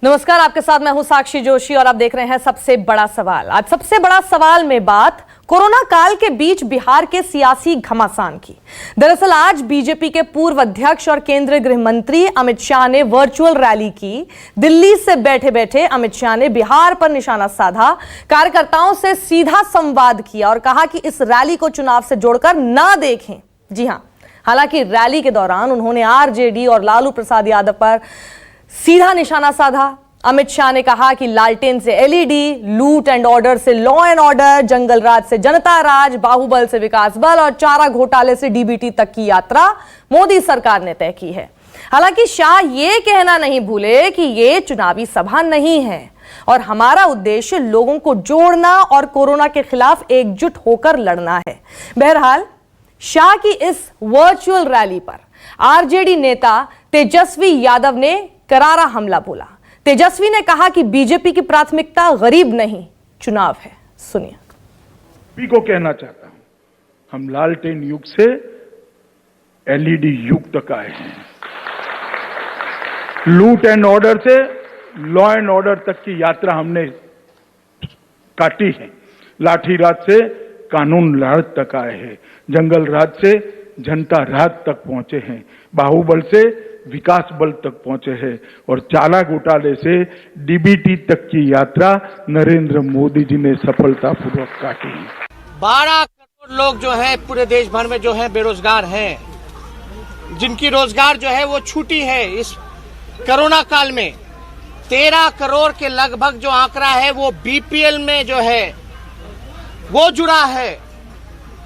नमस्कार, आपके साथ मैं हूं साक्षी जोशी और आप देख रहे हैं सबसे बड़ा सवाल। आज सबसे बड़ा सवाल में बात कोरोना काल के बीच बिहार के सियासी घमासान की। दरअसल आज बीजेपी के पूर्व अध्यक्ष और केंद्रीय गृह मंत्री अमित शाह ने वर्चुअल रैली की। दिल्ली से बैठे बैठे अमित शाह ने बिहार पर निशाना साधा, कार्यकर्ताओं से सीधा संवाद किया और कहा कि इस रैली को चुनाव से जोड़कर ना देखें। जी हां, हालांकि रैली के दौरान उन्होंने आरजेडी और लालू प्रसाद यादव पर सीधा निशाना साधा। अमित शाह ने कहा कि लालटेन से एलईडी, लूट एंड ऑर्डर से लॉ एंड ऑर्डर, जंगल राज से जनता राज, बाहुबल से विकास बल और चारा घोटाले से डीबीटी तक की यात्रा मोदी सरकार ने तय की है। हालांकि शाह ये कहना नहीं भूले कि ये चुनावी सभा नहीं है और हमारा उद्देश्य लोगों को जोड़ना और कोरोना के खिलाफ एकजुट होकर लड़ना है। बहरहाल शाह की इस वर्चुअल रैली पर आरजेडी नेता तेजस्वी यादव ने करारा हमला बोला। तेजस्वी ने कहा कि बीजेपी की प्राथमिकता गरीब नहीं, चुनाव है। सुनिए। सभी को कहना चाहता हूं, हम लालटेन युग से एलईडी युग तक आए हैं। लूट एंड ऑर्डर से लॉ एंड ऑर्डर तक की यात्रा हमने काटी है। लाठी राज से कानून राज तक आए हैं, जंगल राज से जनता राज तक पहुंचे हैं, बाहुबल से विकास बल तक पहुंचे हैं और चारा घोटाले से डीबीटी तक की यात्रा नरेंद्र मोदी जी ने सफलतापूर्वक काटी है। 12 करोड़ लोग जो है पूरे देश भर में जो है बेरोजगार हैं, जिनकी रोजगार जो है वो छूटी है। इस कोरोना काल में 13 करोड़ के लगभग जो आंकड़ा है वो बीपीएल में जो है वो जुड़ा है।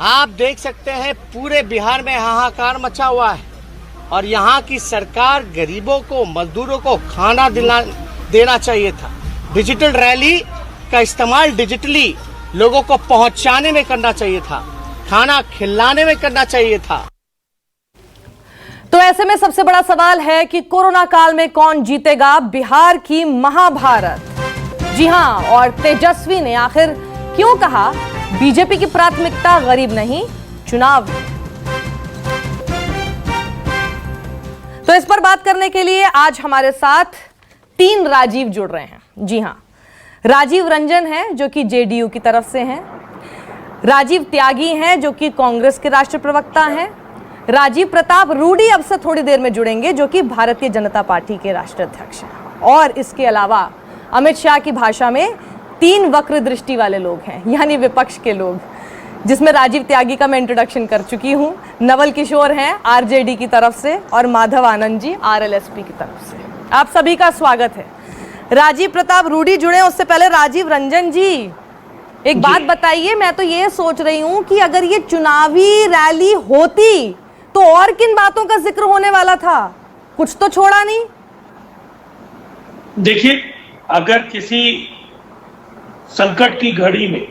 आप देख सकते हैं पूरे बिहार में हाहाकार मचा हुआ है और यहाँ की सरकार गरीबों को, मजदूरों को खाना देना चाहिए था। डिजिटल रैली का इस्तेमाल डिजिटली लोगों को पहुंचाने में करना चाहिए था, खाना खिलाने में करना चाहिए था। तो ऐसे में सबसे बड़ा सवाल है कि कोरोना काल में कौन जीतेगा बिहार की महाभारत। जी हां, और तेजस्वी ने आखिर क्यों कहा बीजेपी की प्राथमिकता गरीब नहीं, चुनाव है। तो इस पर बात करने के लिए आज हमारे साथ 3 राजीव जुड़ रहे हैं। जी हां, राजीव रंजन हैं जो कि जेडीयू की तरफ से हैं, राजीव त्यागी हैं जो कि कांग्रेस के राष्ट्रीय प्रवक्ता हैं, राजीव प्रताप रूडी अब से थोड़ी देर में जुड़ेंगे जो कि भारतीय जनता पार्टी के राष्ट्रीय अध्यक्ष हैं। और इसके अलावा अमित शाह की भाषा में 3 वक्र दृष्टि वाले लोग हैं, यानी विपक्ष के लोग, जिसमें राजीव त्यागी का मैं इंट्रोडक्शन कर चुकी हूं। नवल किशोर हैं आरजेडी की तरफ से और माधव आनंद जी आरएलएसपी की तरफ से। आप सभी का स्वागत है। राजीव प्रताप रूडी जुड़े, उससे पहले राजीव रंजन जी एक बात बताइए। मैं तो ये सोच रही हूं कि अगर ये चुनावी रैली होती तो और किन बातों का जिक्र होने वाला था, कुछ तो छोड़ा नहीं। देखिए, अगर किसी संकट की घड़ी में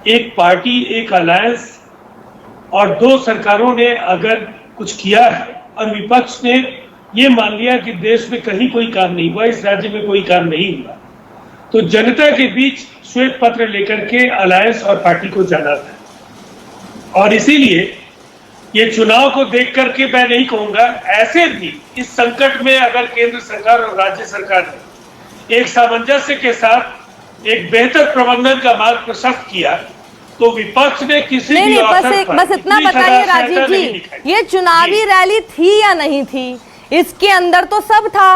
एक पार्टी, एक अलायंस और 2 सरकारों ने अगर कुछ किया है और विपक्ष ने ये मान लिया कि देश में कहीं कोई काम नहीं हुआ, इस राज्य में कोई काम नहीं हुआ, तो जनता के बीच श्वेत पत्र लेकर के अलायंस और पार्टी को जाना था। और इसीलिए ये चुनाव को देख करके मैं नहीं कहूंगा, ऐसे भी इस संकट में अगर केंद्र सरकार और राज्य सरकार ने एक सामंजस्य के साथ एक बेहतर प्रबंधन का मार्ग प्रशस्त किया तो विपक्ष ने किसी भी बस इतना बताइए राजीव जी, ये चुनावी रैली थी या नहीं थी? इसके अंदर तो सब था,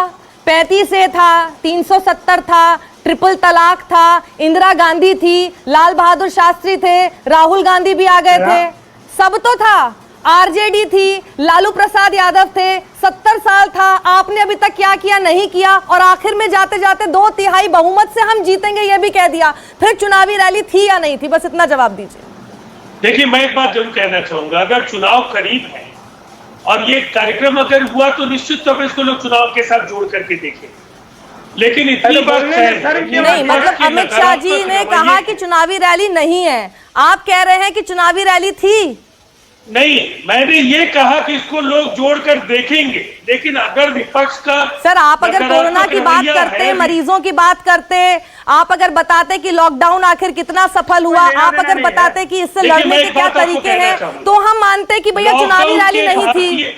35A था, 370 था, ट्रिपल तलाक था, इंदिरा गांधी थी, लाल बहादुर शास्त्री थे, राहुल गांधी भी आ गए थे, सब तो था। आरजेडी थी, लालू प्रसाद यादव थे, 70 साल था। आपने अभी तक क्या किया, नहीं किया, और आखिर में जाते जाते 2/3 बहुमत से हम जीतेंगे ये भी कह दिया। फिर चुनावी रैली थी या नहीं थी, बस इतना जवाब दीजिए। देखिए, मैं एक बात जरूर कहना चाहूंगा, अगर चुनाव करीब है और ये कार्यक्रम अगर हुआ तो निश्चित तौर पर इसको लोग चुनाव के साथ जोड़ करके देखें। लेकिन इतनी बात नहीं, मतलब अमित शाह जी ने कहा कि चुनावी रैली नहीं है, आप कह रहे हैं कि चुनावी रैली थी। नहीं, मैंने ये कहा कि इसको लोग जोड़कर देखेंगे। लेकिन अगर विपक्ष का सर, आप अगर कोरोना की बात करते, मरीजों की बात करते, आप अगर बताते कि लॉकडाउन आखिर कितना सफल हुआ, आप अगर बताते कि इससे लड़ने के क्या तरीके हैं, तो हम मानते कि भैया चुनावी रैली नहीं थी।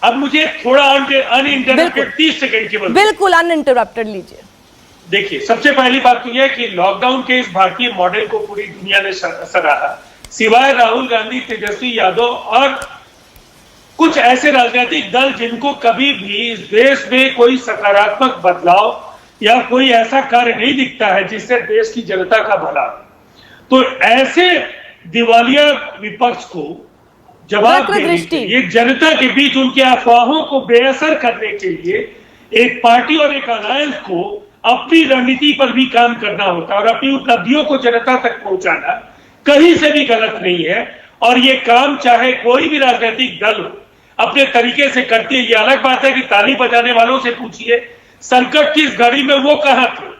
अब मुझे थोड़ा अनइंटरप्टेड 30 सेकंड केवल बिल्कुल अनइंटरप्टेड लीजिए। देखिए, सबसे पहली बात तो यह है कि लॉकडाउन के इस भारतीय मॉडल को पूरी दुनिया ने सराहा, सिवाय राहुल गांधी, तेजस्वी यादव और कुछ ऐसे राजनीतिक दल जिनको कभी भी इस देश में कोई सकारात्मक बदलाव या कोई ऐसा कार्य नहीं दिखता है जिससे देश की जनता का भला। तो ऐसे दिवालिया विपक्ष को जवाब देने के लिए, जनता के बीच उनके अफवाहों को बेअसर करने के लिए एक पार्टी और एक अलायंस को अपनी रणनीति पर भी काम करना होता है और अपनी उपलब्धियों को जनता तक पहुंचाना कहीं से भी गलत नहीं है। और ये काम चाहे कोई भी राजनीतिक दल हो अपने तरीके से करती है। ये अलग बात है कि ताली बजाने वालों से पूछिए संकट की इस घड़ी में वो कहां थे?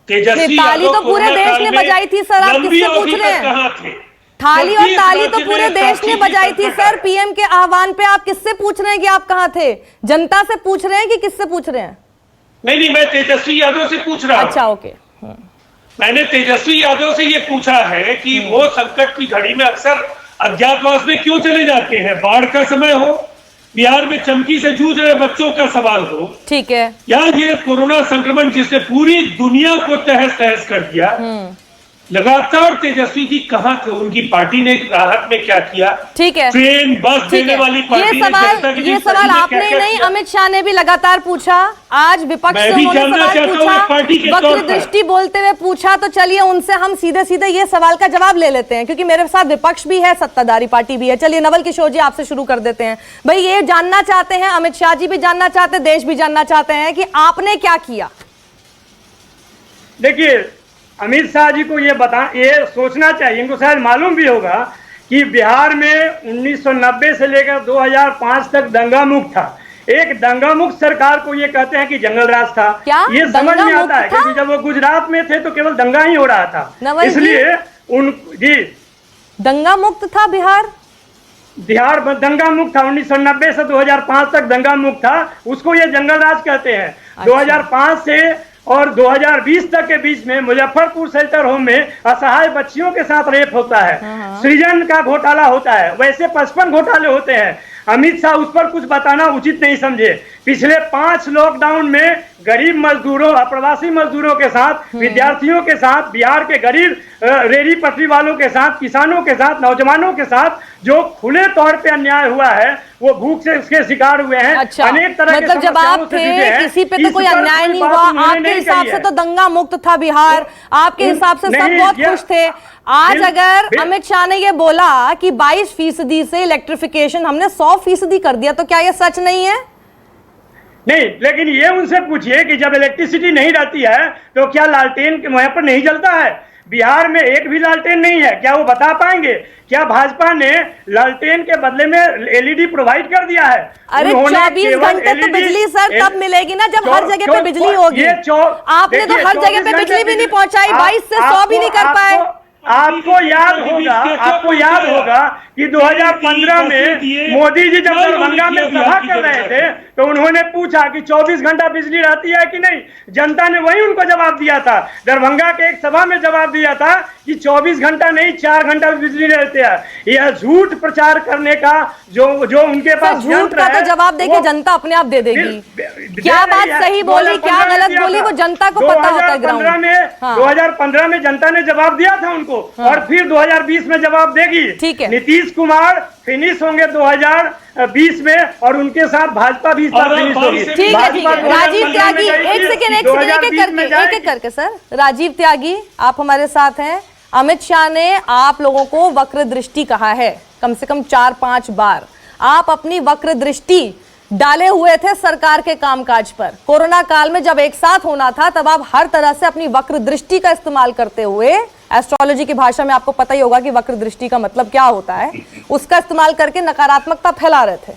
तेजस्वी ताली तो पूरे देश ने बजाई थी सर, आप किससे पूछ रहे हैं? कहां थे? थाली और ताली तो पूरे देश ने बजाई थी सर, पीएम के आह्वान पे। आप किससे पूछ रहे हैं कि आप कहां थे? जनता से पूछ रहे हैं कि किससे पूछ रहे हैं? नहीं, मैं तेजस्वी यादव से पूछ रहा हूं। अच्छा, ओके। मैंने तेजस्वी यादव से ये पूछा है कि वो संकट की घड़ी में अक्सर अज्ञातवास में क्यों चले जाते हैं? बाढ़ का समय हो, बिहार में चमकी से जूझ रहे बच्चों का सवाल हो, ठीक है, या ये कोरोना संक्रमण जिसने पूरी दुनिया को तहस तहस कर दिया, लगातार तेजस्वी जी कहां थे? उनकी पार्टी ने राहत में क्या किया? ठीक है, ट्रेन बस देने वाली पार्टी ये सवाल आपने ही नहीं, अमित शाह ने भी लगातार पूछा। आज विपक्ष से उन्होंने सवाल पूछा, वक्र दृष्टि बोलते हुए पूछा। तो चलिए उनसे हम सीधे सीधे ये सवाल का जवाब ले लेते हैं, क्योंकि मेरे साथ विपक्ष भी है, सत्ताधारी पार्टी भी है। चलिए नवल किशोर जी, आपसे शुरू कर देते हैं। भाई, ये जानना चाहते हैं, अमित शाह जी भी जानना चाहते हैं, देश भी जानना चाहते हैं कि आपने क्या किया। देखिए, अमित शाह जी को ये सोचना चाहिए, इनको शायद मालूम भी होगा कि बिहार में 1990 से लेकर 2005 तक दंगा मुक्त था। एक दंगा मुक्त सरकार को ये कहते हैं कि जंगल राज था। ये समझ में आता है, क्योंकि जब वो गुजरात में थे तो केवल दंगा ही हो रहा था, इसलिए जी दंगा मुक्त था बिहार दंगा मुक्त था। 1990 से 2005 तक दंगा मुक्त था, उसको ये जंगल राज कहते हैं। 2005 से और 2020 तक के बीच में मुजफ्फरपुर शेल्टर होम में असहाय बच्चियों के साथ रेप होता है, सृजन का घोटाला होता है, वैसे 55 घोटाले होते हैं। अमित शाह उस पर कुछ बताना उचित नहीं समझे। पिछले 5 लॉकडाउन में गरीब मजदूरों, अप्रवासी मजदूरों के साथ, विद्यार्थियों के साथ, बिहार के गरीब रेहड़ी पटरी वालों के साथ, किसानों के साथ, नौजवानों के साथ जो खुले तौर पे अन्याय हुआ है, वो भूख से इसके शिकार हुए हैं। अच्छा, अनेक तरह मतलब जब आप थे किसी पे तो कोई अन्याय नहीं हुआ, आपके हिसाब से तो दंगा मुक्त था बिहार, आपके हिसाब से सब बहुत खुश थे। आज अगर अमित शाह ने ये बोला कि 22% से इलेक्ट्रिफिकेशन हमने 100% कर दिया, तो क्या ये सच नहीं है? नहीं, लेकिन ये उनसे पूछिए कि जब इलेक्ट्रिसिटी नहीं रहती है तो क्या लालटेन वहां पर नहीं जलता है? बिहार में एक भी लालटेन नहीं है, क्या वो बता पाएंगे? क्या भाजपा ने लालटेन के बदले में एलईडी प्रोवाइड कर दिया है? अरे 24 घंटे तो बिजली सर तब मिलेगी ना जब हर जगह पे बिजली होगी। आपने तो हर जगह पे बिजली भी नहीं पहुंचाई, 22 से 100 भी नहीं कर पाए। आपको याद होगा कि 2015 में मोदी जी जब दरभंगा में सभा कर रहे थे तो उन्होंने पूछा कि 24 घंटा बिजली रहती है कि नहीं। जनता ने वही उनको जवाब दिया था, दरभंगा के एक सभा में जवाब दिया था कि 24 घंटा नहीं 4 घंटा बिजली रहती है। यह झूठ प्रचार करने का जो उनके पास झूठ का तो जवाब देखिए जनता अपने आप दे देगी। क्या बात सही बोली, क्या गलत बोली, वो जनता को पता होता है। 2015 में जनता ने जवाब दिया था उनको, और फिर 2020 में जवाब देगी। ठीक है, नीतीश कुमार फिनिश होंगे 2020 में, और उनके साथ भाजपा भी इस बार फिनिश होगी। ठीक है, राजीव त्यागी, एक सेकेंड एक करके सर। राजीव त्यागी, आप हमारे साथ हैं। अमित शाह ने आप लोगों को वक्र दृष्टि कहा है कम से कम 4-5 बार। आप अपनी वक्र दृष्टि डाले हुए थे सरकार के कामकाज पर। कोरोना काल में जब एक साथ होना था तब आप हर तरह से अपनी वक्र दृष्टि का इस्तेमाल करते हुए, एस्ट्रोलॉजी की भाषा में आपको पता ही होगा कि वक्र दृष्टि का मतलब क्या होता है, उसका इस्तेमाल करके नकारात्मकता फैला रहे थे।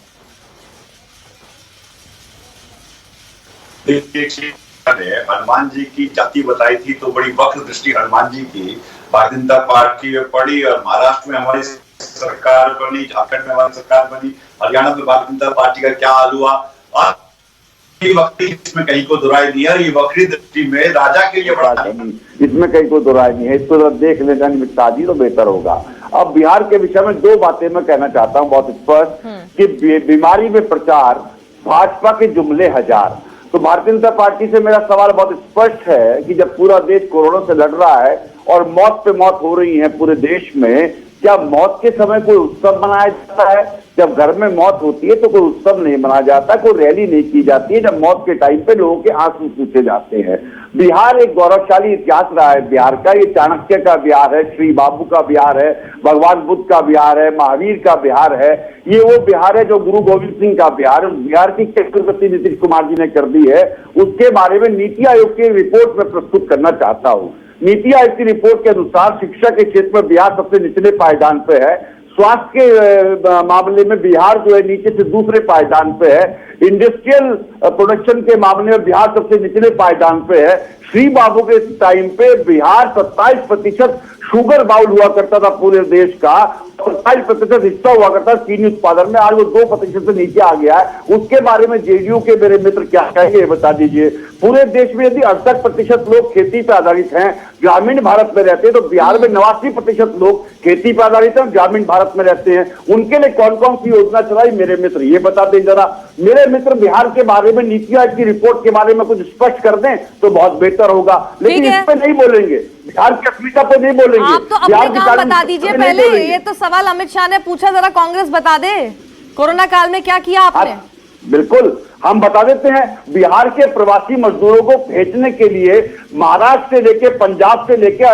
हनुमान जी की जाति बताई थी तो बड़ी वक्र दृष्टि हनुमान जी की भारतीय जनता पार्टी में पड़ी, और महाराष्ट्र में हमारी सरकार बनी, झारखंड में हमारी सरकार बनी, हरियाणा में भारतीय जनता पार्टी का क्या हाल हुआ। ये वक्री इसमें कहीं को दुराई नहीं है, ये वक्री दृष्टि में राजा के लिए बड़ा इसमें कहीं को दुराई नहीं है। इसको जब देख लेना निमित्ताजी तो बेहतर होगा। अब बिहार के विषय में दो बातें मैं कहना चाहता हूं बहुत स्पष्ट कि बीमारी में प्रचार, भाजपा के जुमले हजार। तो भारतीय जनता पार्टी से मेरा सवाल बहुत स्पष्ट है कि जब पूरा देश कोरोना से लड़ रहा है और मौत पे मौत हो रही है पूरे देश में, क्या मौत के समय कोई उत्सव मनाया जाता है? जब घर में मौत होती है तो कोई उत्सव नहीं मनाया जाता, कोई रैली नहीं की जाती है। जब मौत के टाइम पे लोगों के आंसू पूछे जाते हैं। बिहार एक गौरवशाली इतिहास रहा है बिहार का। ये चाणक्य का बिहार है, श्री बाबू का बिहार है, भगवान बुद्ध का बिहार है, महावीर का बिहार है। ये वो बिहार है जो गुरु गोविंद सिंह का बिहार है। बिहार की प्रगति नीतीश कुमार जी ने कर दी है, उसके बारे में नीति आयोग की रिपोर्ट में प्रस्तुत करना चाहता हूँ। नीति आयोग की रिपोर्ट के अनुसार शिक्षा के क्षेत्र में बिहार सबसे निचले पायदान पे है। स्वास्थ्य के मामले में बिहार जो है नीचे से दूसरे पायदान पे है। इंडस्ट्रियल प्रोडक्शन के मामले में बिहार सबसे निचले पायदान पे है। श्री बाबू के टाइम पे बिहार 27% शुगर बाउल हुआ करता था पूरे देश का, 27% हिस्सा हुआ करता था चीनी उत्पादन में। आज वो 2% से नीचे आ गया है। उसके बारे में जेडीयू के मेरे मित्र क्या कहेंगे बता दीजिए। पूरे देश में यदि 68% लोग खेती पर आधारित हैं, ग्रामीण भारत में रहते हैं, तो बिहार में 89% लोग खेती पर आधारित हैं, ग्रामीण भारत में रहते हैं। उनके लिए कौन कौन सी योजना चलाई मेरे मित्र ये बता दें जरा। मेरे मित्र बिहार के बारे में नीति आयोग की रिपोर्ट के बारे में कुछ स्पष्ट कर दें तो बहुत बेहतर होगा, लेकिन इस पे नहीं बोलेंगे, बिहार की अस्मिता पे नहीं बोलेंगे। आप तो अपने काम बता दीजिए पहले। ये तो सवाल अमित शाह ने पूछा, जरा कांग्रेस बता दे कोरोना काल में क्या किया आपने। बिल्कुल हम बता देते हैं। बिहार के प्रवासी मजदूरों को भेजने के लिए महाराष्ट्र से लेके, पंजाब से लेके,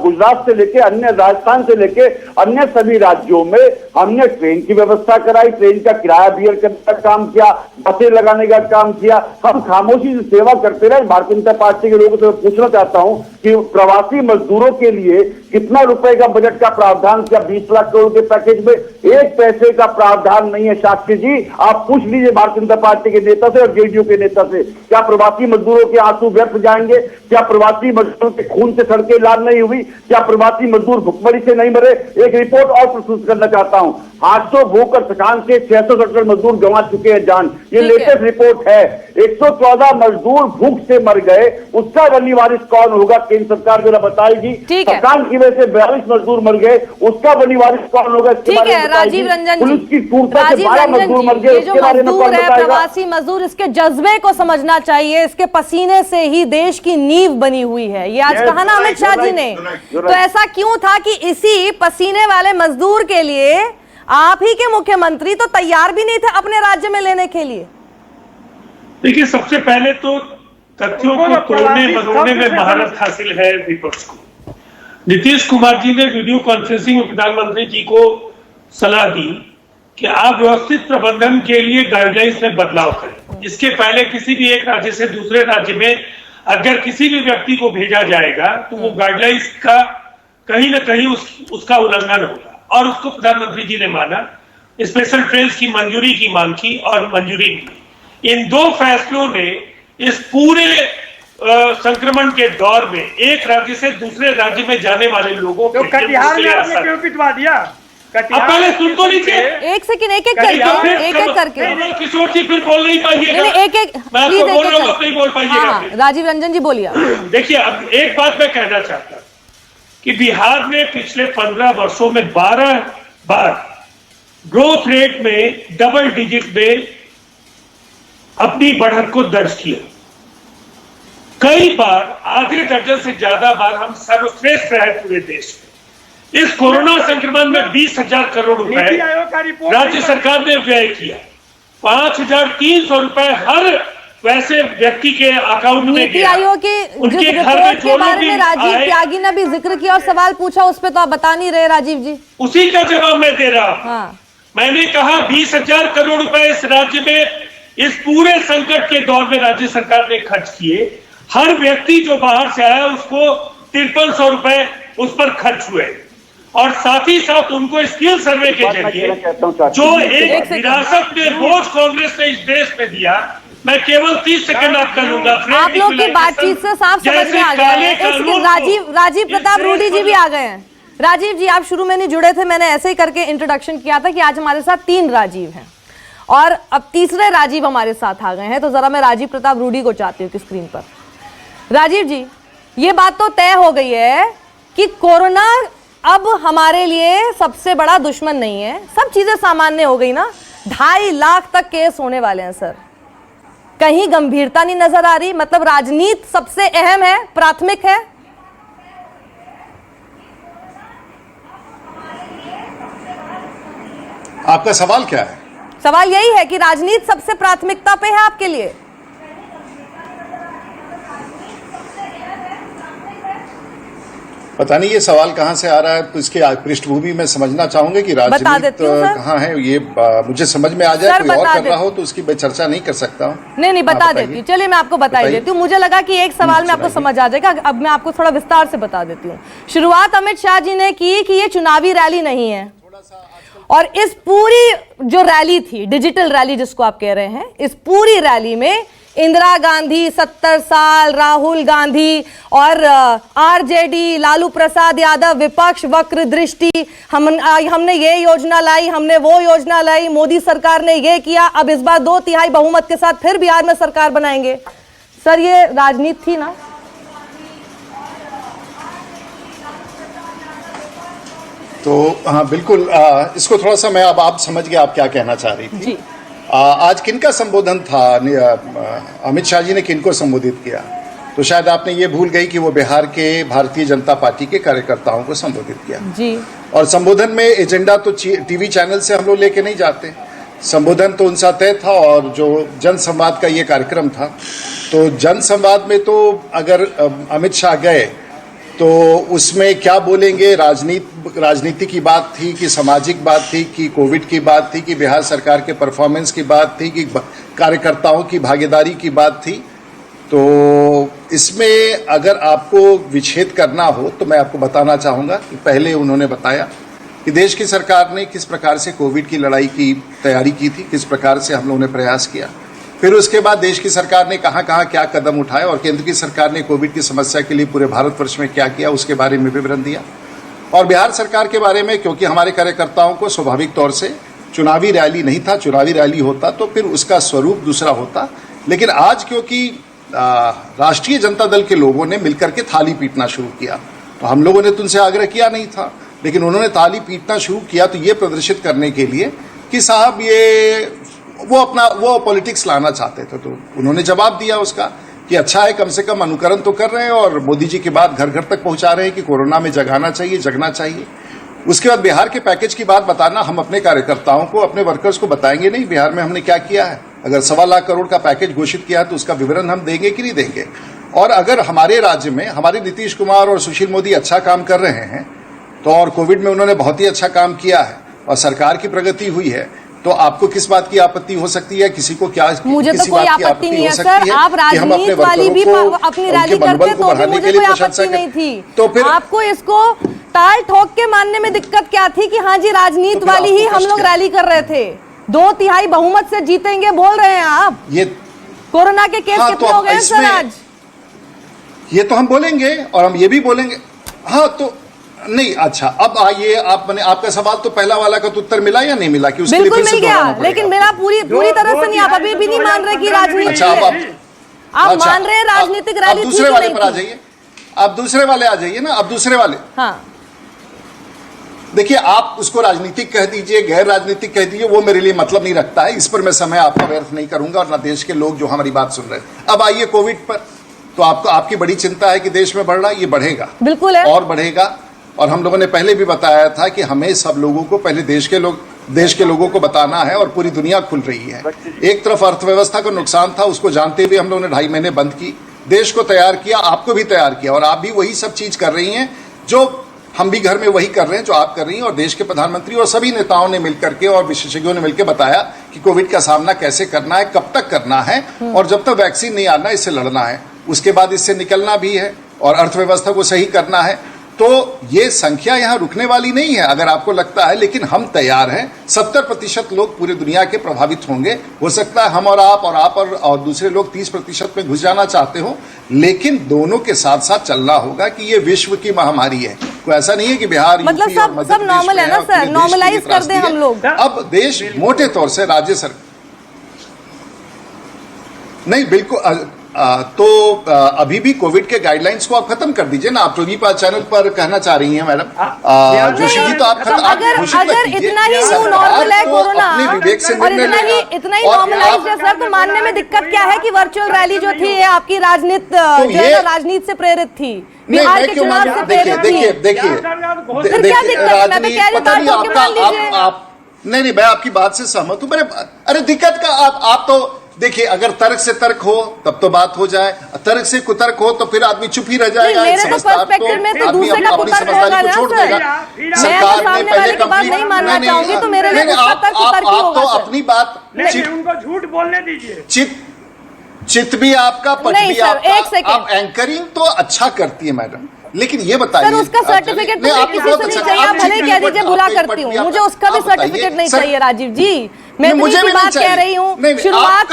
गुजरात से लेके, अन्य राजस्थान से लेके अन्य सभी राज्यों में हमने ट्रेन की व्यवस्था कराई, ट्रेन का किराया बियर करने का काम किया, बसें लगाने का काम किया। हम खामोशी से सेवा करते रहे। भारतीय जनता पार्टी के लोगों से पूछना चाहता हूं कि प्रवासी मजदूरों के लिए कितना रुपए का बजट का प्रावधान किया? 20 लाख करोड़ के पैकेज में 1 पैसे का प्रावधान नहीं है। साक्षी जी आप पूछ लीजिए भारतीय जनता पार्टी के नेता से और जेडीयू के नेता से, क्या प्रवासी मजदूरों के आंसू व्यर्थ जाएंगे? क्या प्रवासी मजदूरों के खून से सड़कें लाल नहीं हुई? क्या प्रवासी मजदूर भुखमरी से नहीं मरे? एक रिपोर्ट और प्रस्तुत करना चाहता हूं। 800 भूख और थकान से 670 मजदूर गंवा चुके हैं जान। ये लेटेस्ट रिपोर्ट है। 114 मजदूर भूख से मर गए, उसका बनी वारिस कौन होगा? केंद्र सरकार जरा बताएगी। थकान की वजह से 42 मजदूर मर गए, उसका बनी वारिस कौन होगा? ठीक है राजीव रंजन जी, पुलिस की क्रूरता से 12 मजदूर मर गए, उसके बारे में कौन बताएगा? प्रवासी मजदूर, इसके जज्बे को समझना चाहिए। इसके पसीने से ही देश की नींव बनी हुई है, ये आज कहा ना अमित शाह जी ने। तो ऐसा क्यों था कि इसी पसीने वाले मजदूर के लिए आप ही के मुख्यमंत्री तो तैयार भी नहीं थे अपने राज्य में लेने के लिए? देखिए सबसे पहले तो तथ्यों को तोड़ने मरोड़ने में महारत हासिल है विपक्ष को। नीतीश कुमार जी ने वीडियो कॉन्फ्रेंसिंग में प्रधानमंत्री जी को सलाह दी कि आप व्यवस्थित प्रबंधन के लिए गाइडलाइंस में बदलाव करें। इसके पहले किसी भी एक राज्य से दूसरे राज्य में अगर किसी भी व्यक्ति को भेजा जाएगा तो वो गाइडलाइंस का कहीं ना कहीं उसका उल्लंघन होगा, और उसको प्रधानमंत्री जी ने माना। स्पेशल ट्रेन की मंजूरी की मांग की और मंजूरी मिली। इन दो फैसलों ने इस पूरे संक्रमण के दौर में एक राज्य से दूसरे राज्य में जाने वाले लोगों को कटिहार में आपने क्यों पिटवा दिया? पहले सुन तो लीजिए, एक सेकंड, एक एक करके किशोर जी फिर बोल नहीं पाइएगा। एक मैं आपको बोल रहा हूँ, नहीं बोल पाइएगा। राजीव रंजन जी बोलिए। देखिए अब एक बात मैं कहना चाहता हूं कि बिहार ने पिछले 15 वर्षों में 12 बार ग्रोथ रेट में डबल डिजिट में अपनी बढ़त को दर्ज किया। कई बार आधे दर्जन से ज्यादा बार हम सर्वश्रेष्ठ रहे पूरे देश में। इस कोरोना संक्रमण में 20,000 करोड़ रुपए राज्य सरकार ने व्यय किया। 5,300 रुपए हर वैसे व्यक्ति के अकाउंट में नीति आयोग की जिस रिपोर्ट के बारे में राजीव त्यागी ने भी जिक्र किया और सवाल पूछा, उस पर तो आप बता नहीं रहे राजीव जी। उसी का जवाब मैं दे रहा हूं। मैंने कहा 20,000 करोड़ रुपए इस राज्य में इस पूरे संकट के दौर में राज्य सरकार ने खर्च किए। हर व्यक्ति जो बाहर से आया उसको 5300 रुपए उस पर खर्च हुए, और साथ ही साथ उनको स्किल सर्वे के जरिए जो एक विरासत में बोझ कांग्रेस ने इस देश में दिया। मैं केवल 30 सेकंड आपका लूंगा। आप लोग की बातचीत से साफ समझ में आ गया है। राजीव प्रताप रूडी जी भी आ गए हैं। राजीव जी आप शुरू में नहीं जुड़े थे, मैंने ऐसे ही करके इंट्रोडक्शन किया था कि आज हमारे साथ 3 राजीव हैं और अब तीसरे राजीव हमारे साथ आ गए हैं। तो जरा मैं राजीव प्रताप रूडी को चाहती हूँ कि स्क्रीन पर। राजीव जी, ये बात तो तय हो गई है कि कोरोना अब हमारे लिए सबसे बड़ा दुश्मन नहीं है, सब चीजें सामान्य हो गई ना। 2.5 लाख तक केस होने वाले हैं सर, कहीं गंभीरता नहीं नजर आ रही। मतलब राजनीति सबसे अहम है, प्राथमिक है। आपका सवाल क्या है? सवाल यही है कि राजनीति सबसे प्राथमिकता पे है आपके लिए। पता नहीं ये सवाल कहां से आ रहा है, तो इसकी पृष्ठभूमि में समझना चाहूंगे कि राजनीति कहां है। ये मुझे समझ में आ जाए, कोई और कर रहा हो तो उसकी मैं चर्चा नहीं कर सकता हूं। नहीं बता देती हूँ, चलिए मैं आपको बता देती हूँ। मुझे लगा कि एक सवाल में आपको समझ आ जाएगा, अब मैं आपको थोड़ा विस्तार से बता देती हूँ। शुरुआत अमित शाह जी ने की कि ये चुनावी रैली नहीं है, और इस पूरी जो रैली थी, डिजिटल रैली जिसको आप कह रहे हैं, इस पूरी रैली में इंदिरा गांधी 70 साल, राहुल गांधी और आरजेडी, लालू प्रसाद यादव विपक्ष, वक्र दृष्टि, हमने ये योजना लाई, हमने वो योजना लाई, मोदी सरकार ने ये किया, अब इस बार 2/3 बहुमत के साथ फिर बिहार में सरकार बनाएंगे। सर ये राजनीति थी ना? तो हाँ बिल्कुल, इसको थोड़ा सा मैं, अब आप समझ गए आप क्या कहना चाह रही थी। जी। आज किनका संबोधन था? अमित शाह जी ने किनको संबोधित किया? तो शायद आपने ये भूल गई कि वो बिहार के भारतीय जनता पार्टी के कार्यकर्ताओं को संबोधित किया। जी। और संबोधन में एजेंडा तो टीवी चैनल से हम लोग लेके नहीं जाते, संबोधन तो उनका तय था। और जो जन संवाद का ये कार्यक्रम था, तो जन संवाद में तो अगर अमित शाह गए तो उसमें क्या बोलेंगे? राजनीति की बात थी कि सामाजिक बात थी कि कोविड की बात थी कि बिहार सरकार के परफॉर्मेंस की बात थी कि कार्यकर्ताओं की भागीदारी की बात थी? तो इसमें अगर आपको विच्छेद करना हो तो मैं आपको बताना चाहूँगा कि पहले उन्होंने बताया कि देश की सरकार ने किस प्रकार से कोविड की लड़ाई की तैयारी की थी, किस प्रकार से हम लोगों ने प्रयास किया। फिर उसके बाद देश की सरकार ने कहाँ कहाँ क्या कदम उठाए और केंद्र की सरकार ने कोविड की समस्या के लिए पूरे भारतवर्ष में क्या किया, उसके बारे में विवरण दिया। और बिहार सरकार के बारे में, क्योंकि हमारे कार्यकर्ताओं को स्वाभाविक तौर से चुनावी रैली नहीं था, चुनावी रैली होता तो फिर उसका स्वरूप दूसरा होता। लेकिन आज क्योंकि राष्ट्रीय जनता दल के लोगों ने मिलकर के थाली पीटना शुरू किया, तो हम लोगों ने तो उनसे आग्रह किया नहीं था, लेकिन उन्होंने थाली पीटना शुरू किया तो ये प्रदर्शित करने के लिए कि साहब ये वो पॉलिटिक्स लाना चाहते थे। तो उन्होंने जवाब दिया उसका कि अच्छा है, कम से कम अनुकरण तो कर रहे हैं और मोदी जी की बात घर घर तक पहुंचा रहे हैं कि कोरोना में जगाना चाहिए, जगना चाहिए। उसके बाद बिहार के पैकेज की बात बताना, हम अपने कार्यकर्ताओं को, अपने वर्कर्स को बताएंगे नहीं बिहार में हमने क्या किया है। अगर 1.25 लाख करोड़ का पैकेज घोषित किया है तो उसका विवरण हम देंगे कि नहीं देंगे। और अगर हमारे राज्य में हमारे नीतीश कुमार और सुशील मोदी अच्छा काम कर रहे हैं तो, और कोविड में उन्होंने बहुत ही अच्छा काम किया है और सरकार की प्रगति हुई है, तो आपको किस बात की आपत्ति हो सकती है? किसी को क्या? मुझे तो कोई आपत्ति नहीं है सर, आप राजनीति वाली भी अपनी रैली करते तो भी मुझे कोई आपत्ति नहीं थी। तो फिर आपको इसको ताल ठोक के मानने में दिक्कत क्या थी कि हाँ जी राजनीति वाली ही हम लोग रैली कर रहे थे, 2/3 बहुमत से जीतेंगे बोल रहे हैं आप। ये कोरोना के केस कितने हो गए सर आज? ये तो हम बोलेंगे और हम ये भी बोलेंगे। हाँ तो नहीं, अच्छा अब आइए, आपका सवाल तो पहला वाला का तो उत्तर मिला या नहीं मिला कि उसके लिए फिर से दोहराना पड़ेगा? लेकिन मेरा पूरी तरह से नहीं, आप अभी भी नहीं मान रहे कि राजनीति। अच्छा आप मान रहे हैं राजनीतिक रैली? दूसरे वाले पर आ जाइए, आप दूसरे वाले आ जाइए ना। अब दूसरे वाले, हाँ देखिए, आप उसको राजनीतिक कह दीजिए, गैर राजनीतिक कह दीजिए, वो मेरे लिए मतलब नहीं रखता है। इस पर मैं समय आपका व्यर्थ नहीं करूंगा और ना देश के लोग जो हमारी बात सुन रहे हैं। अब आइए कोविड पर, तो आपकी बड़ी चिंता है कि देश में बढ़ रहा है, ये बढ़ेगा, बिल्कुल है और बढ़ेगा। और हम लोगों ने पहले भी बताया था कि हमें सब लोगों को, पहले देश के लोगों को बताना है। और पूरी दुनिया खुल रही है। एक तरफ अर्थव्यवस्था को नुकसान था, उसको जानते हुए हम लोगों ने 2.5 महीने बंद की, देश को तैयार किया, आपको भी तैयार किया, और आप भी वही सब चीज कर रही हैं जो हम भी घर में वही कर रहे हैं जो आप कर रही हैं। और देश के प्रधानमंत्री और सभी नेताओं ने मिलकर के और विशेषज्ञों ने मिलकर बताया कि कोविड का सामना कैसे करना है, कब तक करना है, और जब तक वैक्सीन नहीं आना इससे लड़ना है, उसके बाद इससे निकलना भी है और अर्थव्यवस्था को सही करना है। तो ये संख्या यहाँ रुकने वाली नहीं है अगर आपको लगता है, लेकिन हम तैयार हैं। 70% लोग पूरी दुनिया के प्रभावित होंगे। हो सकता है हम और आप और दूसरे लोग 30% में घुस जाना चाहते हो, लेकिन दोनों के साथ साथ चलना होगा कि ये विश्व की महामारी है। कोई ऐसा नहीं है कि बिहार, मतलब सब नॉर्मल है ना सर, नॉर्मलाइज कर दें हम लोग। अब देश मोटे तौर से राज्य सरकार नहीं, बिल्कुल तो अभी भी कोविड के गाइडलाइंस को आप खत्म कर दीजिए ना। आप टीवी चैनल पर कहना चाह रही हैं मैडम जोशी जी, तो आप अगर इतना ही न्यू नॉर्मल है कोरोना और इतना ही नॉर्मलाइज है सर, तो मानने में दिक्कत क्या है कि वर्चुअल रैली जो थी ये आपकी राजनीति से प्रेरित थी, बिहार के चुनाव से प्रेरित थी। देखिए नहीं, मैं आपकी बात से सहमत हूं। अरे दिक्कत का आप तो देखिए, अगर तर्क से तर्क हो तब तो बात हो जाए, तर्क से कुतर्क हो तो फिर आदमी चुप ही रह जाएगा। मेरे तो पर्सपेक्टिव में तो दूसरे का कुतर्क होगा ना सर। मैं तो सामने वाले की बात नहीं मानना चाहूंगी, तो मेरे लिए कुतर्क ही होगा। तो अपनी बात, उनको झूठ बोलने दीजिए। चित भी आपका, पट भी आपका। आप एंकरिंग तो अच्छा करती है मैडम, लेकिन ये बताइए सर उसका सर्टिफिकेट मुझे किसी से नहीं चाहिए। आप भले कह दीजिए बुरा करती हूँ, मुझे उसका भी सर्टिफिकेट नहीं चाहिए राजीव जी। मैं मुझे भी बात कह रही हूँ, शुरुआत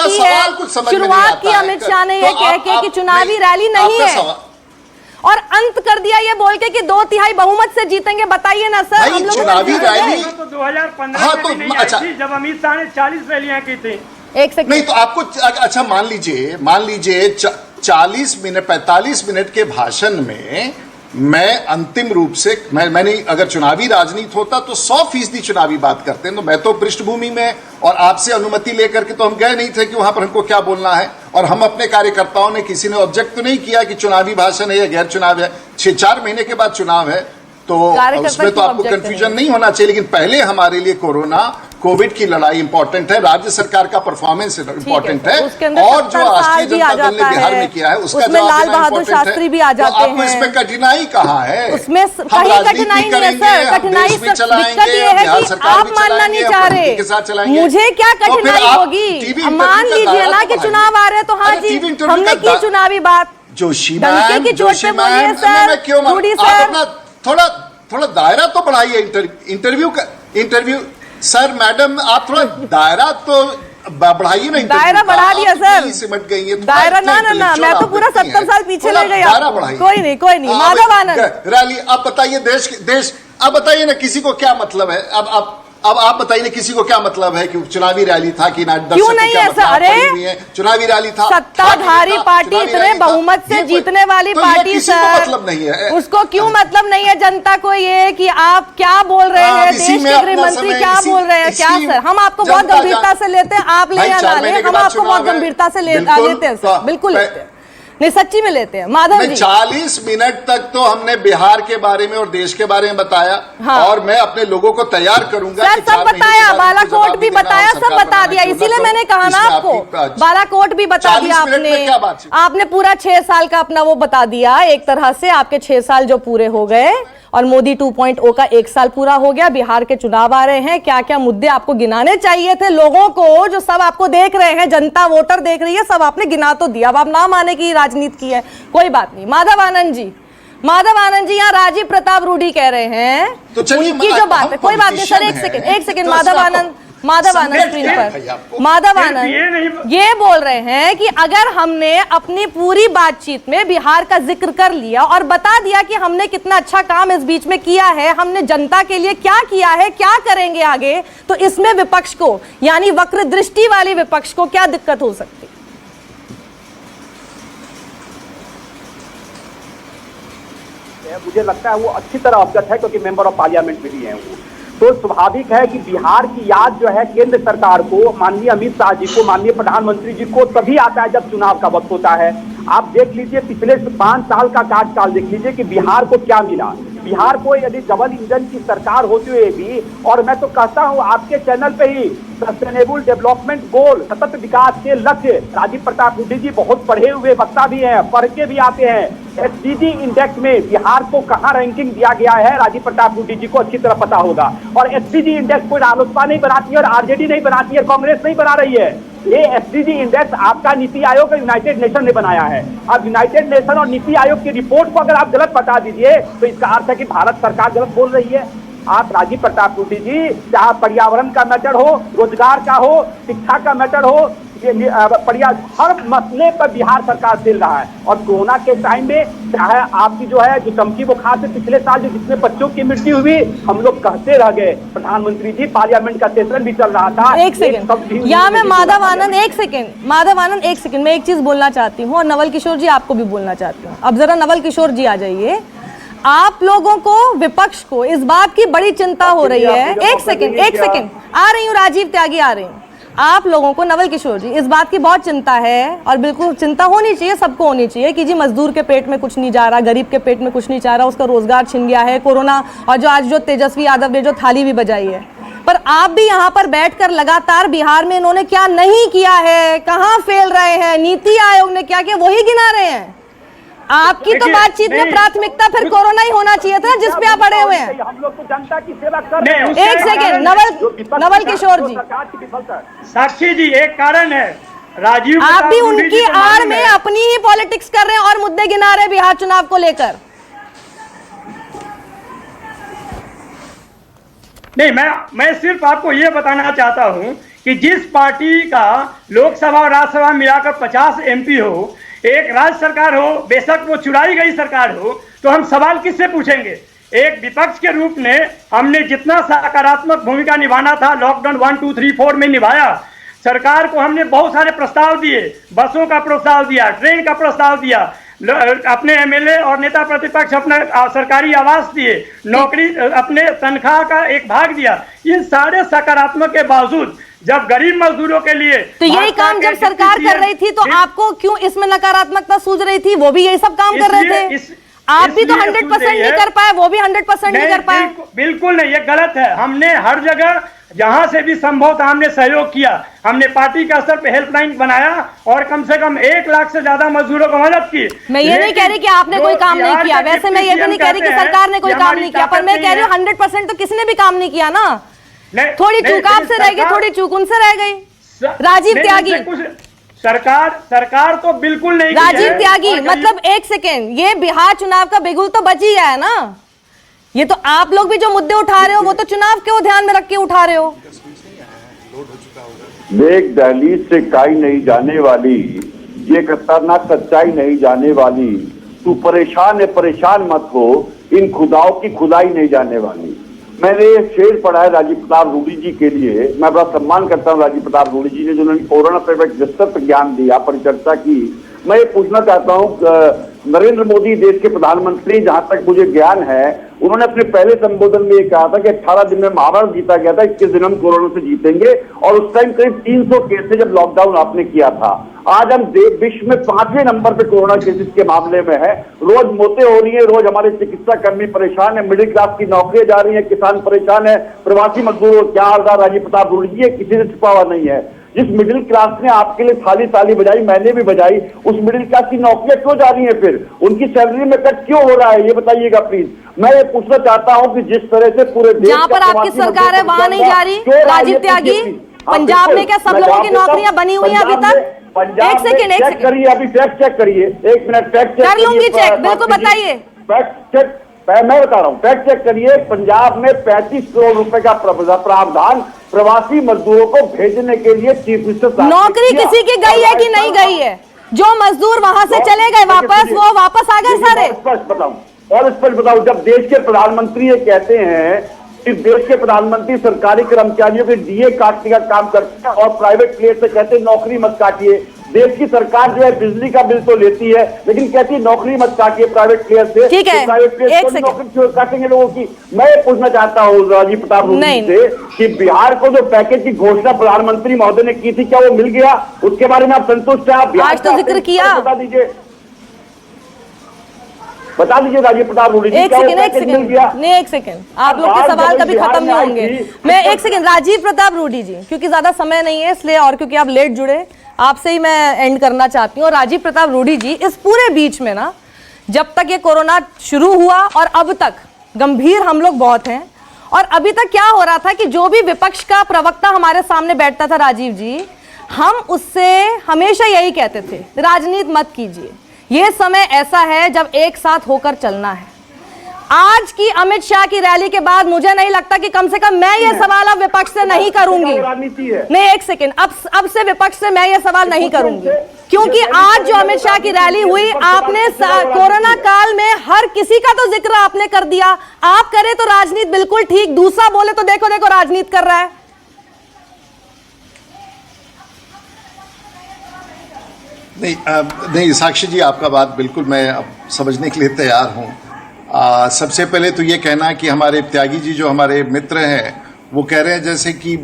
की अमित शाह ने ये कह के कि चुनावी रैली नहीं है, और अंत कर दिया ये बोल के कि 2/3 बहुमत से जीतेंगे। बताइए ना सर, हम लोग चुनावी रैली तो 2015 में नहीं आई थी, जब अमित शाह ने 40 रैलियां की थी। एक सेकंड नहीं, तो आपको अच्छा मान लीजिए 45 मिनट के भाषण में मैं अंतिम रूप से मैंने अगर चुनावी राजनीति होता तो 100% चुनावी बात करते हैं। तो मैं तो पृष्ठभूमि में और आपसे अनुमति लेकर के तो हम गए नहीं थे कि वहां पर हमको क्या बोलना है, और हम अपने कार्यकर्ताओं ने किसी ने ऑब्जेक्ट तो नहीं किया कि चुनावी भाषण है या गैर चुनाव है। 6-4 महीने के बाद चुनाव है, तो उसमें तो आपको कंफ्यूजन नहीं होना चाहिए। लेकिन पहले हमारे लिए कोविड की लड़ाई इंपॉर्टेंट है, राज्य सरकार का परफॉर्मेंस इंपॉर्टेंट है, और जो राष्ट्रीय जनता दल ने बिहार में किया है उसका जवाब लाल बहादुर शास्त्री भी आ जाते हैं। आपको इसमें कठिनाई कहाँ है? उसमें कहीं कठिनाई नहीं है सर। कठिनाई दिक्कत ये है कि आप मानना नहीं चाह रहे। मुझे क्या कठिनाई होगी? मान लीजिए ना कि चुनाव आ रहे, तो हाँ जी हमने की चुनावी बात, जोशी डंके की चोट पे बोलिए सर। थोड़ा दायरा तो बढ़ाइए इंटरव्यू सर। मैडम आप थोड़ा दायरा तो बढ़ाइए ना। दायरा बढ़ा दिया सर, सिमट गई है दायरा। ना मैं तो पूरा 70 साल पीछे ले गई। कोई नहीं माधव आनंद रैली। अब बताइए देश अब बताइए ना, किसी को क्या मतलब है? अब आप बताइए ना, किसी को क्या मतलब है कि चुनावी रैली था कि ना? क्यों नहीं है सर? अरे चुनावी रैली था, सत्ताधारी पार्टी, इतने बहुमत से जीतने वाली पार्टी सर, मतलब नहीं है उसको क्यों मतलब नहीं है जनता को ये कि आप क्या बोल रहे हैं, देश के गृह मंत्री क्या बोल रहे हैं? क्या सर, हम आपको बहुत गंभीरता से लेते हैं, आप ले या ना ले, हम आपको बहुत गंभीरता से लेते हैं सर, बिल्कुल लेते हैं। नहीं सच्ची में लेते हैं माधव जी। 40 मिनट तक तो हमने बिहार के बारे में और देश के बारे में बताया। हाँ। और मैं अपने लोगों को तैयार करूंगा। सर सब बताया, बालाकोट भी बताया, सब बता दिया। इसीलिए मैंने कहा ना आपको, बालाकोट भी बता दिया आपने पूरा 6 साल का अपना वो बता दिया। एक तरह से आपके 6 साल जो पूरे हो गए, और मोदी 2.0 का 1 साल पूरा हो गया। बिहार के चुनाव आ रहे हैं, क्या क्या मुद्दे आपको गिनाने चाहिए थे लोगों को, जो सब आपको देख रहे हैं, जनता वोटर देख रही है, सब आपने गिना तो दिया। अब आप ना माने की राजनीति की है, कोई बात नहीं। माधव आनंद जी यहाँ राजीव प्रताप रूडी कह रहे हैं, तो उनकी जो बात है, कोई बात नहीं सर, एक सेकंड माधव आनंद स्क्रीन पर। माधव आनंद ये बोल रहे हैं कि अगर हमने अपनी पूरी बातचीत में बिहार का जिक्र कर लिया और बता दिया कि हमने कितना अच्छा काम इस बीच में किया है, हमने जनता के लिए क्या किया है, क्या करेंगे आगे, तो इसमें विपक्ष को, यानी वक्र दृष्टि वाली विपक्ष को क्या दिक्कत हो सकती? मुझे लगता है वो अच्छी तरह अवगत है, क्योंकि मेंबर ऑफ पार्लियामेंट भी हैं वो। तो स्वाभाविक है कि बिहार की याद जो है केंद्र सरकार को, माननीय अमित शाह जी को, माननीय प्रधानमंत्री जी को तभी आता है जब चुनाव का वक्त होता है। आप देख लीजिए पिछले 5 साल का कार्यकाल देख लीजिए कि बिहार को क्या मिला। बिहार को यदि डबल इंजन की सरकार होते हुए भी, और मैं तो कहता हूं आपके चैनल पे ही, सस्टेनेबल डेवलपमेंट गोल, सतत विकास के लक्ष्य, राजीव प्रताप रूडी जी बहुत पढ़े हुए वक्ता भी हैं, पढ़ के भी आते हैं। एसडीजी इंडेक्स में बिहार को कहां रैंकिंग दिया गया है, राजीव प्रताप रूडी जी को अच्छी तरह पता होगा। और एसडीजी इंडेक्स कोई रालोसपा नहीं बनाती है, और आरजेडी नहीं बनाती है, कांग्रेस नहीं बना रही है। ये एसडीजी इंडेक्स आपका नीति आयोग और यूनाइटेड नेशन ने बनाया है। अब यूनाइटेड नेशन और नीति आयोग की रिपोर्ट को अगर आप गलत बता दीजिए तो इसका अर्थ है कि भारत सरकार गलत बोल रही है। आप राजीव प्रताप रूडी जी, चाहे पर्यावरण का मैटर हो, रोजगार का हो, शिक्षा का मैटर हो, हर मसले पर बिहार सरकार झेल रहा है। और कोरोना के टाइम में चाहे आपकी जो है जो चमकी बुखार से पिछले साल जो जितने बच्चों की मृत्यु हुई, हम लोग कहते रह गए। प्रधानमंत्री जी, पार्लियामेंट का सेशन भी चल रहा था। एक सेकंड, यहाँ मैं माधव आनंद एक सेकंड मैं एक चीज बोलना चाहती हूँ और नवल किशोर जी आपको भी बोलना चाहती हूँ। अब जरा नवल किशोर जी आ जाइए। आप लोगों को, विपक्ष को इस बात की बड़ी चिंता हो रही है। एक सेकंड आ रही हूँ, राजीव त्यागी आ रही हूँ। आप लोगों को, नवल किशोर जी, इस बात की बहुत चिंता है और बिल्कुल चिंता होनी चाहिए, सबको होनी चाहिए कि जी मजदूर के पेट में कुछ नहीं जा रहा, गरीब के पेट में कुछ नहीं जा रहा, उसका रोजगार छिन गया है कोरोना। और जो आज जो तेजस्वी यादव ने जो थाली भी बजाई है, पर आप भी यहाँ पर बैठकर लगातार बिहार में इन्होंने क्या नहीं किया है, कहाँ फेल रहे हैं, नीति आयोग ने क्या किया, वही गिना रहे हैं। आपकी तो बातचीत में प्राथमिकता फिर कोरोना ही होना चाहिए था जिस पे आप अड़े हुए हैं। हम लोग तो जनता की सेवा कर रहे हैं। एक सेकंड, नवल किशोर जी, साक्षी जी, एक कारण है राजीव, आप भी उनकी आड़ में अपनी ही पॉलिटिक्स कर रहे हैं और मुद्दे गिना रहे हैं बिहार चुनाव को लेकर। नहीं, मैं सिर्फ आपको ये बताना चाहता हूं कि जिस पार्टी का लोकसभा और राज्यसभा मिलाकर 50 MP हो, एक राज्य सरकार हो, बेशक वो चुराई गई सरकार हो, तो हम सवाल किससे पूछेंगे? एक विपक्ष के रूप में हमने जितना सकारात्मक भूमिका निभाना था लॉकडाउन 1, 2, 3, 4 में निभाया। सरकार को हमने बहुत सारे प्रस्ताव दिए, बसों का प्रस्ताव दिया, ट्रेन का प्रस्ताव दिया, अपने MLA और नेता प्रतिपक्ष अपना सरकारी आवास दिए, नौकरी, अपने तनख्वाह का एक भाग दिया। इन सारे सकारात्मक के बावजूद जब गरीब मजदूरों के लिए तो यही काम जब सरकार कर रही थी तो आपको क्यों इसमें नकारात्मकता सूझ रही थी? वो भी यही सब काम कर रहे थे। आप भी तो 100% नहीं कर पाए, वो भी 100% नहीं कर पाए। बिल्कुल नहीं, ये गलत है। हमने हर जगह जहां से भी संभव था हमने सहयोग किया। हमने पार्टी के स्तर पे हेल्पलाइन बनाया और कम से कम 1 लाख से ज्यादा मजदूरों को मदद की। मैं ये नहीं कह रही कि आपने कोई काम नहीं किया, वैसे मैं ये भी नहीं कह रही कि सरकार ने कोई काम नहीं किया, पर मैं कह रही हूँ 100% तो किसी ने भी काम नहीं किया ना। थोड़ी चूक आपसे रह गई, थोड़ी चूक उनसे रह गई। राजीव त्यागी, सरकार तो बिल्कुल नहीं। राजीव त्यागी, मतलब एक सेकेंड, ये बिहार चुनाव का बिगुल तो बच ही गया है ना। ये तो आप लोग भी जो मुद्दे उठा रहे हो वो तो चुनाव क्यों ध्यान में रख के उठा रहे हो? देख, दहलीज से काई नहीं जाने वाली, ये खतरनाक सच्चाई नहीं जाने वाली, तू परेशान है, परेशान मत हो, इन खुदाओं की खुदाई नहीं जाने वाली। मैंने ये शेर पढ़ा है राजीव प्रताप रूडी जी के लिए। मैं बड़ा सम्मान करता हूँ राजीव प्रताप रूडी जी ने, जिन्होंने कोरोना पर विस्तृत ज्ञान दिया, परिचर्चा की। मैं ये पूछना चाहता हूँ, नरेंद्र मोदी देश के प्रधानमंत्री, जहां तक मुझे ज्ञान है, उन्होंने अपने पहले संबोधन में ये कहा था कि 18 दिन में महाभारत जीता गया था, 21 दिन हम कोरोना से जीतेंगे। और उस टाइम करीब 300 केस थे जब लॉकडाउन आपने किया था। आज हम विश्व में 5वें नंबर पे कोरोना केसेस के मामले में है। रोज मौतें हो रही है, रोज हमारे चिकित्सा कर्मी परेशान है, मिडिल क्लास की नौकरियां जा रही है, किसान परेशान है, प्रवासी मजदूरों क्या हाल रहा राजीव प्रताप रूडी जी, किसी से छुपा हुआ नहीं है। जिस मिडिल क्लास ने आपके लिए थाली बजाई, मैंने भी बजाई, उस मिडिल क्लास की नौकरियां क्यों जा रही हैं? फिर उनकी सैलरी में कट क्यों हो रहा है, ये बताइएगा प्लीज। मैं ये पूछना चाहता हूँ कि जिस तरह से पूरे देश जहाँ पर आपकी सरकार है वहां नहीं जा रही। राजीव त्यागी, पंजाब में क्या सब लोगों की नौकरियां बनी हुई है अभी तक? एक सेकंड करिए, अभी फैक्ट चेक करिए, 1 मिनट फैक्ट चेक कर लूंगी चेक, बिल्कुल बताइए। फैक्ट चेक मैं बता रहा हूँ, फैक्ट चेक करिए। पंजाब में 35 करोड़ रुपए का प्रावधान प्रवासी मजदूरों को भेजने के लिए चीफ मिनिस्टर। नौकरी किसी की गई है कि नहीं गई है? जो मजदूर वहां से चले गए वापस, वो वापस आ गए सारे? स्पष्ट बताऊं, जब देश के प्रधानमंत्री ये कहते हैं कि देश के प्रधानमंत्री सरकारी कर्मचारियों के DA काटने का काम करते हैं और प्राइवेट प्लेयर से कहते हैं नौकरी मत काटिए। देश की सरकार जो है बिजली का बिल तो लेती है, लेकिन कहती है नौकरी मत काटिए प्राइवेट प्लेयर से। ठीक है, प्राइवेट प्लेयर को नौकरी क्यों काटेंगे लोगों की? मैं ये पूछना चाहता हूँ राजीव प्रताप रूडी से कि बिहार को जो पैकेज की घोषणा प्रधानमंत्री महोदय ने की थी, क्या वो मिल गया? उसके बारे में आप संतुष्ट हैं? आप आज तो जिक्र किया, बता दीजिए राजीव प्रताप रूडी जी, एक सेकंड, आप लोग के सवाल कभी खत्म नहीं होंगे। मैं एक सेकंड, राजीव प्रताप रूडी जी, क्योंकि ज्यादा समय नहीं है इसलिए, और क्योंकि आप लेट जुड़े, आपसे ही मैं एंड करना चाहती हूँ। राजीव प्रताप रूडी जी, इस पूरे बीच में ना, जब तक ये कोरोना शुरू हुआ और अब तक गंभीर हम लोग बहुत हैं, और अभी तक क्या हो रहा था कि जो भी विपक्ष का प्रवक्ता हमारे सामने बैठता था राजीव जी, हम उससे हमेशा यही कहते थे, राजनीति मत कीजिए, ये समय ऐसा है जब एक साथ होकर चलना है। आज की अमित शाह की रैली के बाद मुझे नहीं लगता कि कम से कम मैं ये सवाल अब विपक्ष से नहीं करूंगी। राजनीति है। नहीं, एक सेकेंड, अब से विपक्ष से मैं ये सवाल नहीं करूंगी, क्योंकि आज जो अमित शाह की रैली हुई, आपने कोरोना काल में हर किसी का तो जिक्र आपने कर दिया। आप करें तो राजनीति बिल्कुल ठीक, दूसरा बोले तो देखो देखो राजनीति कर रहा है। नहीं साक्षी जी, आपका बात बिल्कुल मैं अब समझने के लिए तैयार हूँ। सबसे पहले तो ये कहना कि हमारे त्यागी जी जो हमारे मित्र हैं वो कह रहे हैं जैसे कि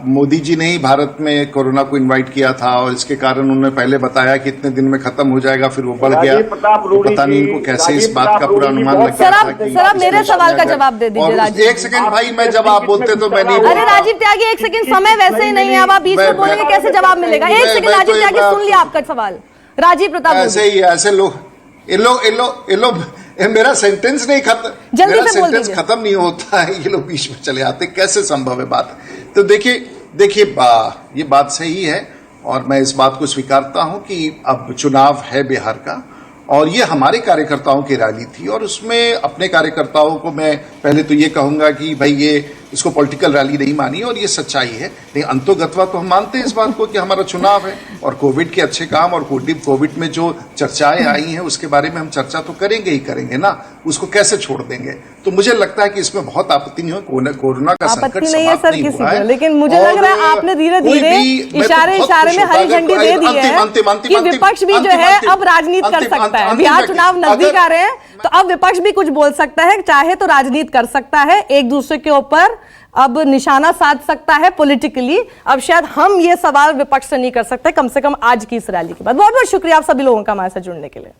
मोदी जी ने ही भारत में कोरोना को इनवाइट किया था और इसके कारण उन्होंने पहले बताया कि इतने दिन में खत्म हो जाएगा, फिर वो बढ़ गया। तो पता नहीं इनको कैसे इस बात का पूरा अनुमान लग गया था कि सर आप मेरे सवाल का जवाब दे दीजिए राजीव। एक सेकंड भाई, मैं जब आप बोलते तो मैं नहीं। अरे राजीव त्यागी, एक सेकंड, समय वैसे ही नहीं है, अब आप बीच में बोलेंगे कैसे जवाब मिलेगा? एक सेकंड राजीव त्यागी, सुन लिया आपका सवाल। राजीव प्रताप ऐसे ही ऐसे लोग इन लोग मेरा सेंटेंस नहीं खत्म, मेरा सेंटेंस खत्म नहीं होता है, ये लोग बीच में चले आते, कैसे संभव है बात? तो देखिए ये बात सही है और मैं इस बात को स्वीकारता हूं कि अब चुनाव है बिहार का और ये हमारे कार्यकर्ताओं की रैली थी और उसमें अपने कार्यकर्ताओं को मैं पहले तो ये कहूंगा कि भाई ये इसको पॉलिटिकल रैली नहीं मानी और ये सच्चाई है, लेकिन अंतोगत्वा तो हम मानते हैं इस बात को कि हमारा चुनाव है और कोविड के अच्छे काम और कोविड में जो चर्चाएं आई हैं उसके बारे में हम चर्चा तो करेंगे ही करेंगे ना, उसको कैसे छोड़ देंगे? तो मुझे लगता है कि इसमें बहुत आपत्ति नहीं हो, कोरोना का संकट समाप्त नहीं हुआ है, लेकिन मुझे लग रहा है आपने धीरे धीरे इशारे में हरी झंडी दे दी है कि विपक्ष भी जो है अब राजनीति कर सकता है। बिहार चुनाव नजदीक आ रहे हैं तो अब विपक्ष भी कुछ बोल सकता है, चाहे तो राजनीति कर सकता है, एक दूसरे के ऊपर अब निशाना साध सकता है पॉलिटिकली। अब शायद हम ये सवाल विपक्ष से नहीं कर सकते, कम से कम आज की इस रैली के बाद। बहुत बहुत शुक्रिया आप सभी लोगों का हमारे साथ जुड़ने के लिए।